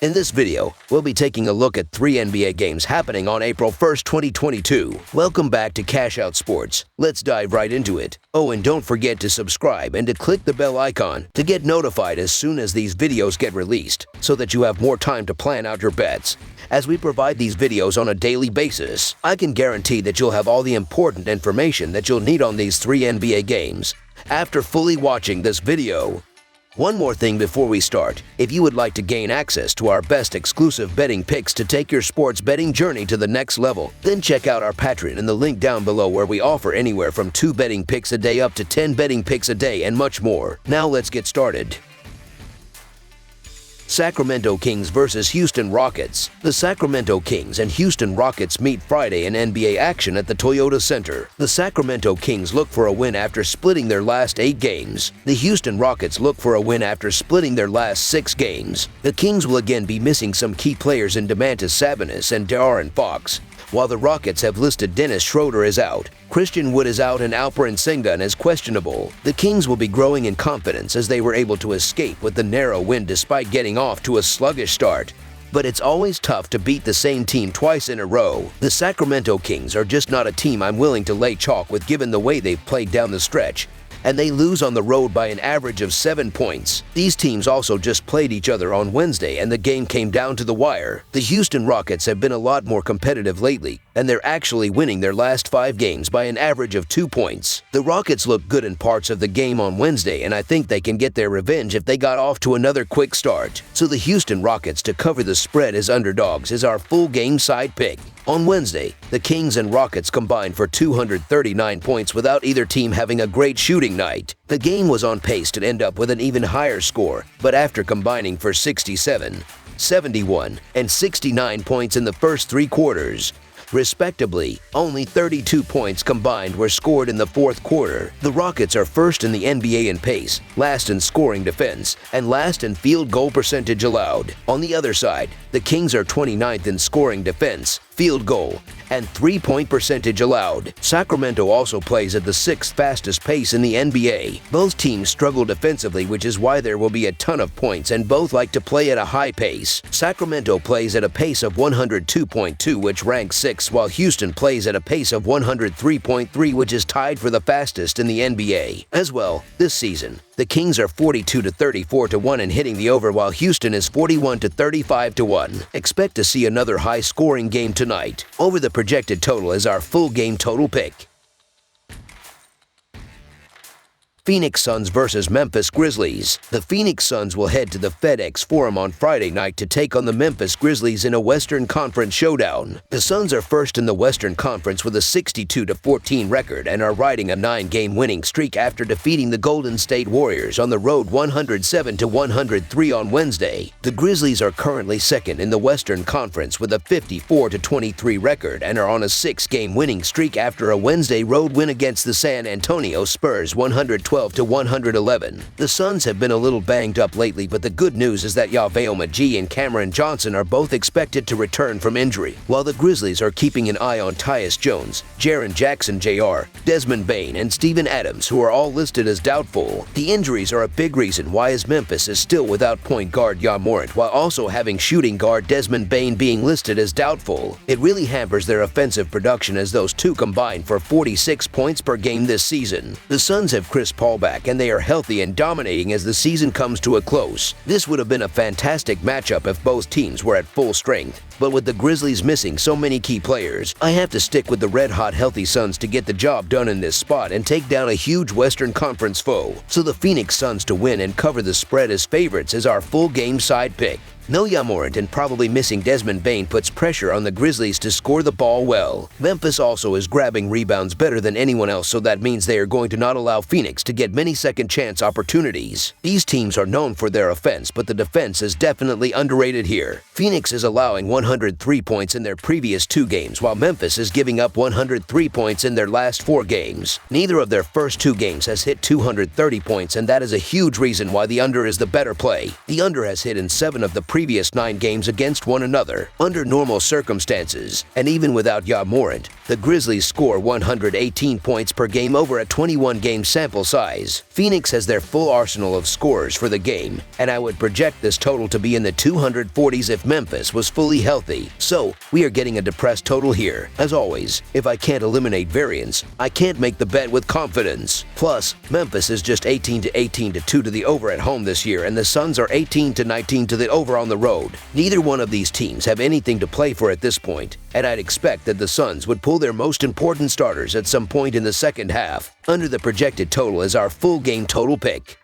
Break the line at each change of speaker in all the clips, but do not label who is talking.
In this video, we'll be taking a look at 3 NBA games happening on April 1st, 2022. Welcome back to Cash Out Sports. Let's dive right into it. Oh, and don't forget to subscribe and to click the bell icon to get notified as soon as these videos get released, so that you have more time to plan out your bets. As we provide these videos on a daily basis, I can guarantee that you'll have all the important information that you'll need on these 3 NBA games after fully watching this video. One more thing before we start. If you would like to gain access to our best exclusive betting picks to take your sports betting journey to the next level, then check out our Patreon in the link down below, where we offer anywhere from 2 betting picks a day up to 10 betting picks a day and much more. Now let's get started. Sacramento Kings vs. Houston Rockets. The Sacramento Kings and Houston Rockets meet Friday in NBA action at the Toyota Center. The Sacramento Kings look for a win after splitting their last 8 games. The Houston Rockets look for a win after splitting their last 6 games. The Kings will again be missing some key players in Domantas Sabonis and De'Aaron Fox, while the Rockets have listed Dennis Schroeder as out, Christian Wood is out, and Alperen Sengun is questionable. The Kings will be growing in confidence as they were able to escape with the narrow win despite getting off to a sluggish start. But it's always tough to beat the same team twice in a row. The Sacramento Kings are just not a team I'm willing to lay chalk with given the way they've played down the stretch, and they lose on the road by an average of 7 points. These teams also just played each other on Wednesday and the game came down to the wire. The Houston Rockets have been a lot more competitive lately, and they're actually winning their last 5 games by an average of 2 points. The Rockets looked good in parts of the game on Wednesday, and I think they can get their revenge if they got off to another quick start. So the Houston Rockets to cover the spread as underdogs is our full game side pick. On Wednesday, the Kings and Rockets combined for 239 points without either team having a great shooting night. The game was on pace to end up with an even higher score, but after combining for 67, 71, and 69 points in the first 3 quarters, respectively, only 32 points combined were scored in the 4th quarter. The Rockets are first in the NBA in pace, last in scoring defense, and last in field goal percentage allowed. On the other side, the Kings are 29th in scoring defense, field goal, and 3-point percentage allowed. Sacramento also plays at the 6th fastest pace in the NBA. Both teams struggle defensively, which is why there will be a ton of points, and both like to play at a high pace. Sacramento plays at a pace of 102.2, which ranks 6th, while Houston plays at a pace of 103.3, which is tied for the fastest in the NBA. As well, this season, the Kings are 42-34-1 in hitting the over, while Houston is 41-35-1. Expect to see another high-scoring game tonight. Over the projected total is our full game total pick. Phoenix Suns vs. Memphis Grizzlies. The Phoenix Suns will head to the FedEx Forum on Friday night to take on the Memphis Grizzlies in a Western Conference showdown. The Suns are first in the Western Conference with a 62-14 record and are riding a 9-game winning streak after defeating the Golden State Warriors on the road 107-103 on Wednesday. The Grizzlies are currently second in the Western Conference with a 54-23 record and are on a 6-game winning streak after a Wednesday road win against the San Antonio Spurs 112-111. The Suns have been a little banged up lately, but the good news is that JaVale McGee and Cameron Johnson are both expected to return from injury, while the Grizzlies are keeping an eye on Tyus Jones, Jaren Jackson Jr., Desmond Bane, and Steven Adams, who are all listed as doubtful. The injuries are a big reason why Memphis is still without point guard Ja Morant, while also having shooting guard Desmond Bane being listed as doubtful. It really hampers their offensive production, as those two combined for 46 points per game this season. The Suns have Chris Paul back, and they are healthy and dominating as the season comes to a close. This would have been a fantastic matchup if both teams were at full strength, but with the Grizzlies missing so many key players, I have to stick with the red-hot healthy Suns to get the job done in this spot and take down a huge Western Conference foe. So the Phoenix Suns to win and cover the spread as favorites is our full game side pick. No Ja Morant and probably missing Desmond Bane puts pressure on the Grizzlies to score the ball well. Memphis also is grabbing rebounds better than anyone else, so that means they are going to not allow Phoenix to get many second chance opportunities. These teams are known for their offense, but the defense is definitely underrated here. Phoenix is allowing 103 points in their previous 2 games, while Memphis is giving up 103 points in their last 4 games. Neither of their first 2 games has hit 230 points, and that is a huge reason why the under is the better play. The under has hit in 7 of the previous 9 games against one another. Under normal circumstances, and even without Ja Morant, the Grizzlies score 118 points per game over a 21-game sample size. Phoenix has their full arsenal of scorers for the game, and I would project this total to be in the 240s if Memphis was fully healthy. So, we are getting a depressed total here. As always, if I can't eliminate variance, I can't make the bet with confidence. Plus, Memphis is just 18-2 to the over at home this year, and the Suns are 18-19 to the over on the road. Neither one of these teams have anything to play for at this point, and I'd expect that the Suns would pull their most important starters at some point in the second half. Under the projected total is our full game total pick.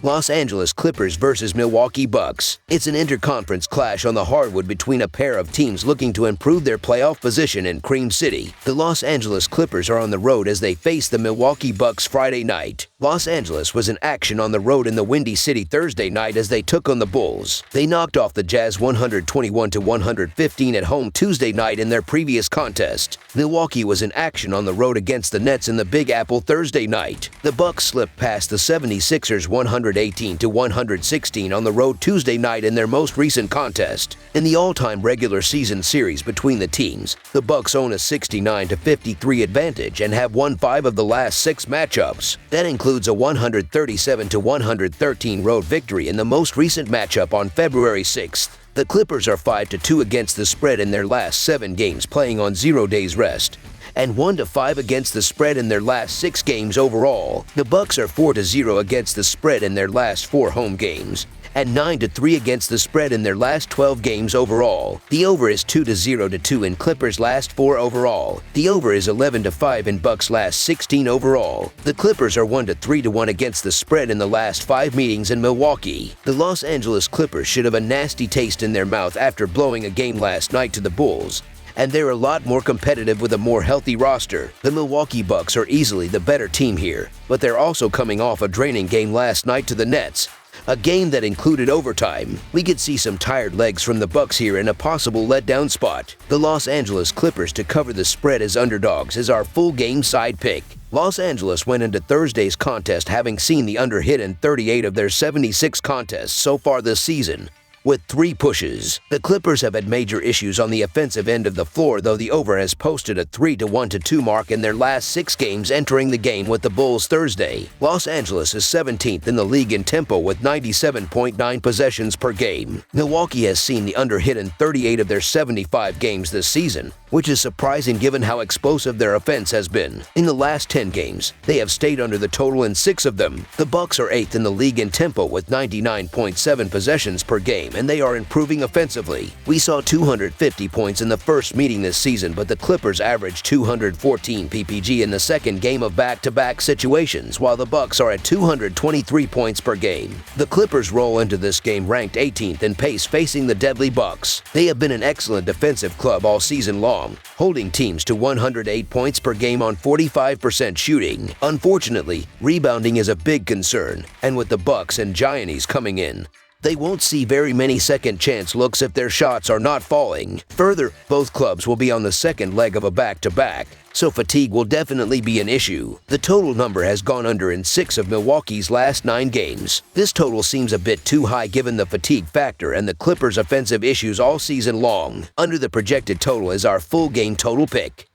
Los Angeles Clippers versus Milwaukee Bucks. It's an interconference clash on the hardwood between a pair of teams looking to improve their playoff position in Cream City. The Los Angeles Clippers are on the road as they face the Milwaukee Bucks Friday night. Los Angeles was in action on the road in the Windy City Thursday night as they took on the Bulls. They knocked off the Jazz 121-115 at home Tuesday night in their previous contest. Milwaukee was in action on the road against the Nets in the Big Apple Thursday night. The Bucks slipped past the 76ers 118-116 on the road Tuesday night in their most recent contest. In the all-time regular season series between the teams, the Bucks own a 69-53 advantage and have won 5 of the last 6 matchups. That includes a 137-113 road victory in the most recent matchup on February 6th. The Clippers are 5-2 against the spread in their last 7 games playing on 0 days rest, and 1-5 against the spread in their last 6 games overall. The Bucks are 4-0 against the spread in their last 4 home games, and 9-3 against the spread in their last 12 games overall. The over is 2-0-2 in Clippers' last 4 overall. The over is 11-5 in Bucks' last 16 overall. The Clippers are 1-3-1 against the spread in the last 5 meetings in Milwaukee. The Los Angeles Clippers should have a nasty taste in their mouth after blowing a game last night to the Bulls, and they're a lot more competitive with a more healthy roster. The Milwaukee Bucks are easily the better team here, but they're also coming off a draining game last night to the Nets, a game that included overtime. We could see some tired legs from the Bucks here in a possible letdown spot. The Los Angeles Clippers to cover the spread as underdogs is our full game side pick. Los Angeles went into Thursday's contest having seen the under hit in 38 of their 76 contests so far this season, with 3 pushes. The Clippers have had major issues on the offensive end of the floor, though the over has posted a 3-1-2 mark in their last 6 games entering the game with the Bulls Thursday. Los Angeles is 17th in the league in tempo with 97.9 possessions per game. Milwaukee has seen the under hit in 38 of their 75 games this season, which is surprising given how explosive their offense has been. In the last 10 games, they have stayed under the total in 6 of them. The Bucks are 8th in the league in tempo with 99.7 possessions per game, and they are improving offensively. We saw 250 points in the first meeting this season, but the Clippers averaged 214 PPG in the second game of back-to-back situations, while the Bucks are at 223 points per game. The Clippers roll into this game ranked 18th in pace facing the deadly Bucks. They have been an excellent defensive club all season long, holding teams to 108 points per game on 45% shooting. Unfortunately, rebounding is a big concern, and with the Bucks and Giannis coming in, they won't see very many second-chance looks if their shots are not falling. Further, both clubs will be on the second leg of a back-to-back, so fatigue will definitely be an issue. The total number has gone under in 6 of Milwaukee's last 9 games. This total seems a bit too high given the fatigue factor and the Clippers' offensive issues all season long. Under the projected total is our full game total pick.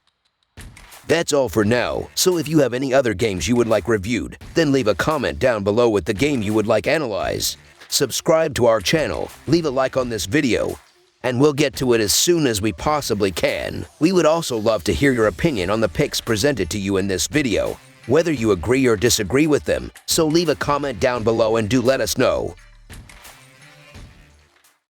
That's all for now, so if you have any other games you would like reviewed, then leave a comment down below with the game you would like analyzed. Subscribe to our channel, leave a like on this video, and we'll get to it as soon as we possibly can. We would also love to hear your opinion on the picks presented to you in this video, whether you agree or disagree with them, so leave a comment down below and do let us know.